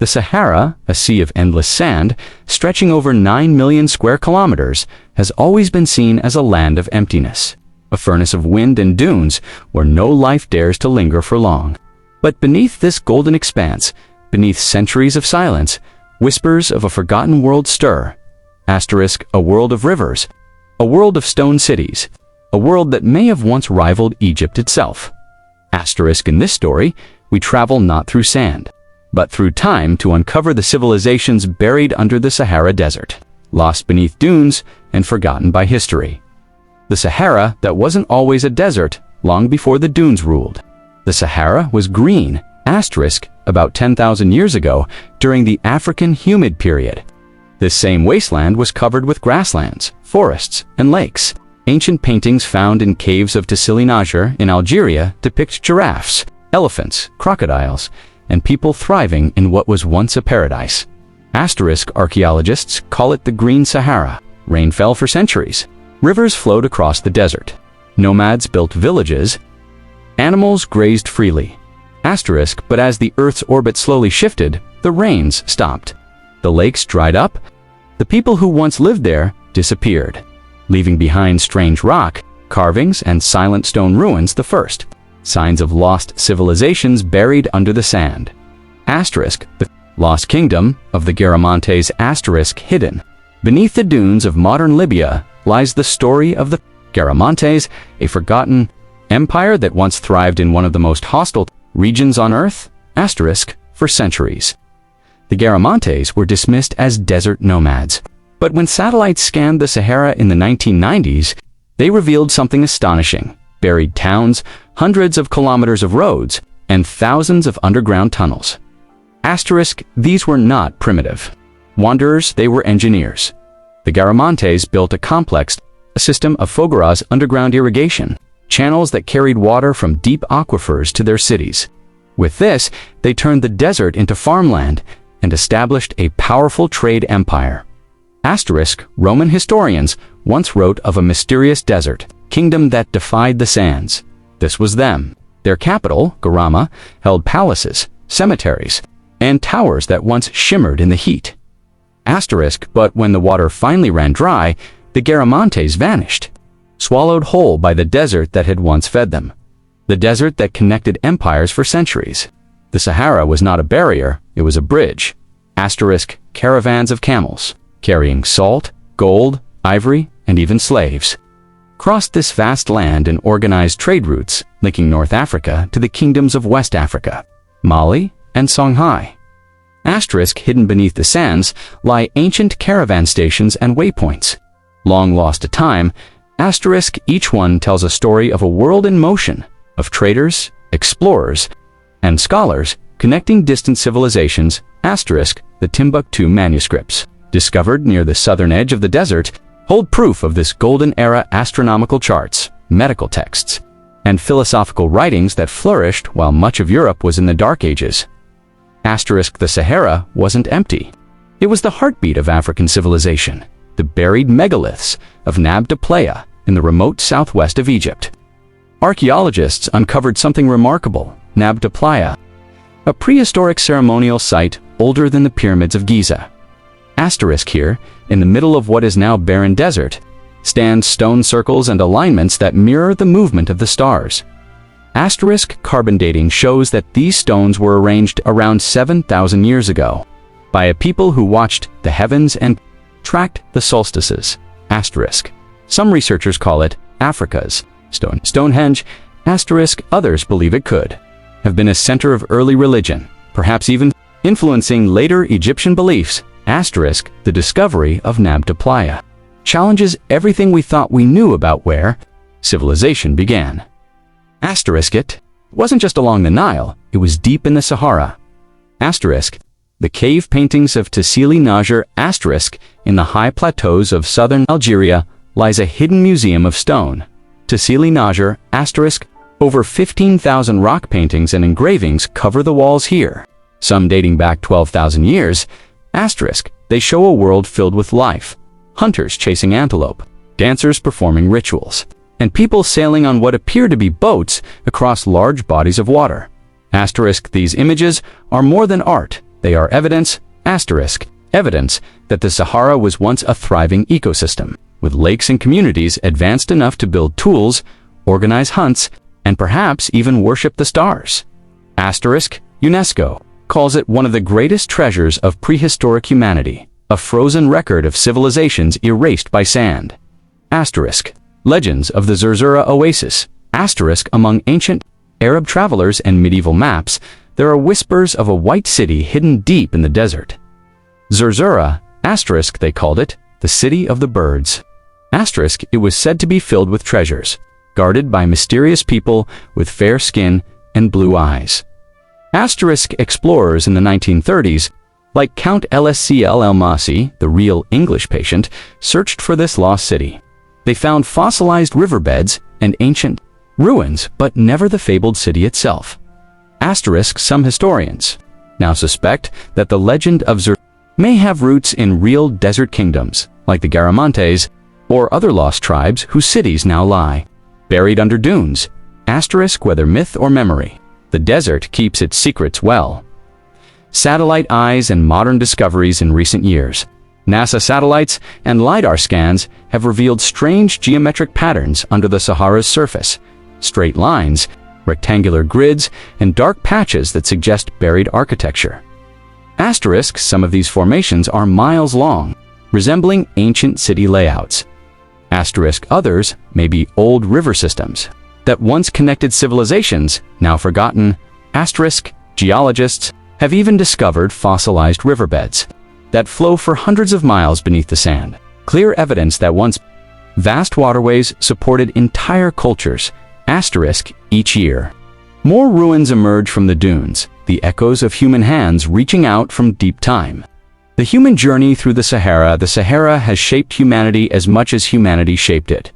The Sahara, a sea of endless sand, stretching over 9 million square kilometers, has always been seen as a land of emptiness, a furnace of wind and dunes where no life dares to linger for long. But beneath this golden expanse, beneath centuries of silence, whispers of a forgotten world stir. A world of rivers, a world of stone cities, a world that may have once rivaled Egypt itself. In this story, we travel not through sand, but through time to uncover the civilizations buried under the Sahara Desert, lost beneath dunes and forgotten by history. The Sahara that wasn't always a desert long before the dunes ruled. The Sahara was green, about 10,000 years ago during the African humid period. This same wasteland was covered with grasslands, forests, and lakes. Ancient paintings found in caves of Tassili N'Ajjer in Algeria depict giraffes, elephants, crocodiles, and people thriving in what was once a paradise. Archaeologists call it the Green Sahara. Rain fell for centuries. Rivers flowed across the desert. Nomads built villages. Animals grazed freely. But as the Earth's orbit slowly shifted, the rains stopped. The lakes dried up. The people who once lived there disappeared, leaving behind strange rock carvings and silent stone ruins, the first signs of lost civilizations buried under the sand. The lost kingdom of the Garamantes hidden. Beneath the dunes of modern Libya lies the story of the Garamantes, a forgotten empire that once thrived in one of the most hostile regions on Earth, for centuries. The Garamantes were dismissed as desert nomads, but when satellites scanned the Sahara in the 1990s, they revealed something astonishing: buried towns, hundreds of kilometers of roads, and thousands of underground tunnels. These were not primitive wanderers, they were engineers. The Garamantes built a system of fogaras, underground irrigation, channels that carried water from deep aquifers to their cities. With this, they turned the desert into farmland and established a powerful trade empire. Roman historians once wrote of a mysterious desert kingdom that defied the sands. This was them. Their capital, Garama, held palaces, cemeteries, and towers that once shimmered in the heat. But when the water finally ran dry, the Garamantes vanished, swallowed whole by the desert that had once fed them. The desert that connected empires for centuries. The Sahara was not a barrier, it was a bridge. Caravans of camels, carrying salt, gold, ivory, and even slaves, crossed this vast land in organized trade routes linking North Africa to the kingdoms of West Africa, Mali, and Songhai. Hidden beneath the sands lie ancient caravan stations and waypoints, long lost to time. Each one tells a story of a world in motion, of traders, explorers, and scholars connecting distant civilizations. The Timbuktu manuscripts, discovered near the southern edge of the desert, hold proof of this golden era: astronomical charts, medical texts, and philosophical writings that flourished while much of Europe was in the Dark Ages. The Sahara wasn't empty. It was the heartbeat of African civilization, the buried megaliths of Nabta Playa in the remote southwest of Egypt. Archaeologists uncovered something remarkable: Nabta Playa, a prehistoric ceremonial site older than the pyramids of Giza. Here, in the middle of what is now barren desert, stand stone circles and alignments that mirror the movement of the stars. Carbon dating shows that these stones were arranged around 7,000 years ago by a people who watched the heavens and tracked the solstices. Some researchers call it Africa's Stonehenge. Others believe it could have been a center of early religion, perhaps even influencing later Egyptian beliefs. The discovery of Nabta Playa challenges everything we thought we knew about where civilization began. It wasn't just along the Nile, it was deep in the Sahara. The cave paintings of Tassili N'Ajjer. In the high plateaus of southern Algeria lies a hidden museum of stone. Tassili N'Ajjer. Over 15,000 rock paintings and engravings cover the walls here, some dating back 12,000 years. They show a world filled with life, hunters chasing antelope, dancers performing rituals, and people sailing on what appear to be boats across large bodies of water. These images are more than art, They are evidence, asterisk, evidence that the Sahara was once a thriving ecosystem, with lakes and communities advanced enough to build tools, organize hunts, and perhaps even worship the stars. Asterisk, UNESCO calls it one of the greatest treasures of prehistoric humanity, a frozen record of civilizations erased by sand. Asterisk, legends of the Zerzura Oasis. Asterisk, among ancient Arab travelers and medieval maps, there are whispers of a white city hidden deep in the desert. Zerzura, asterisk, they called it, the city of the birds. Asterisk, it was said to be filled with treasures, guarded by mysterious people with fair skin and blue eyes. Asterisk, explorers in the 1930s, like Count Lscl El-Masi, the real English patient, searched for this lost city. They found fossilized riverbeds and ancient ruins, but never the fabled city itself. Asterisk, some historians now suspect that the legend of Zerzura may have roots in real desert kingdoms, like the Garamantes, or other lost tribes whose cities now lie buried under dunes. Asterisk, whether myth or memory, the desert keeps its secrets well. Satellite eyes and modern discoveries in recent years. NASA satellites and LiDAR scans have revealed strange geometric patterns under the Sahara's surface, straight lines, rectangular grids, and dark patches that suggest buried architecture. Asterisk, some of these formations are miles long, resembling ancient city layouts. Asterisk, others may be old river systems that once connected civilizations, now forgotten. Asterisk, geologists have even discovered fossilized riverbeds that flow for hundreds of miles beneath the sand. Clear evidence that once vast waterways supported entire cultures. Asterisk, each year more ruins emerge from the dunes, the echoes of human hands reaching out from deep time. The human journey through the Sahara has shaped humanity as much as humanity shaped it.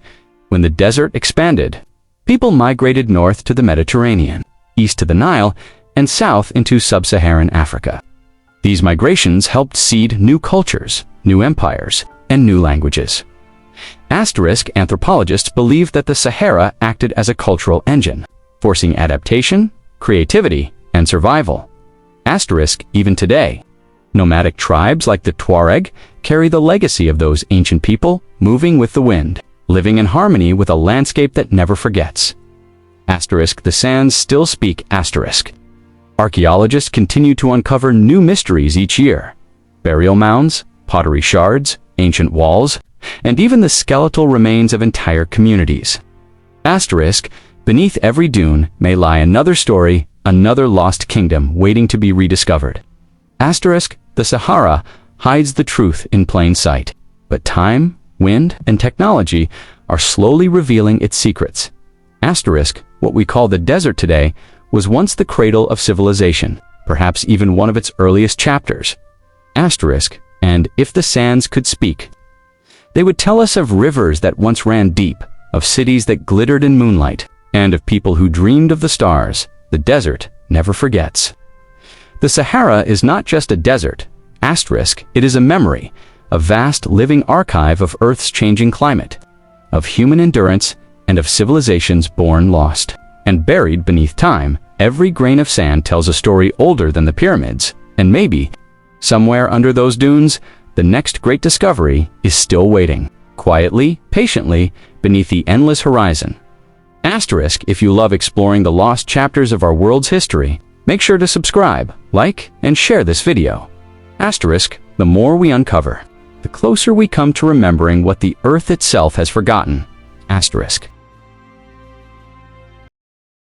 When the desert expanded, people migrated north to the Mediterranean, east to the Nile, and south into sub-Saharan Africa. These migrations helped seed new cultures, new empires, and new languages. Asterisk, anthropologists believe that the Sahara acted as a cultural engine, forcing adaptation, creativity, and survival. Asterisk, even today, nomadic tribes like the Tuareg carry the legacy of those ancient people, moving with the wind, living in harmony with a landscape that never forgets. Asterisk, the sands still speak. Asterisk, archaeologists continue to uncover new mysteries each year. Burial mounds, pottery shards, ancient walls, and even the skeletal remains of entire communities. Asterisk, beneath every dune may lie another story, another lost kingdom waiting to be rediscovered. Asterisk, the Sahara hides the truth in plain sight, but time, wind, and technology are slowly revealing its secrets. Asterisk, what we call the desert today was once the cradle of civilization, perhaps even one of its earliest chapters. Asterisk, and if the sands could speak, they would tell us of rivers that once ran deep, of cities that glittered in moonlight, and of people who dreamed of the stars. The desert never forgets. The Sahara is not just a desert. Asterisk, it is a memory, a vast living archive of Earth's changing climate, of human endurance, and of civilizations born lost and buried beneath time. Every grain of sand tells a story older than the pyramids, and maybe, somewhere under those dunes, the next great discovery is still waiting, quietly, patiently, beneath the endless horizon. Asterisk, if you love exploring the lost chapters of our world's history, make sure to subscribe, like, and share this video. Asterisk, the more we uncover, the closer we come to remembering what the Earth itself has forgotten. Asterisk.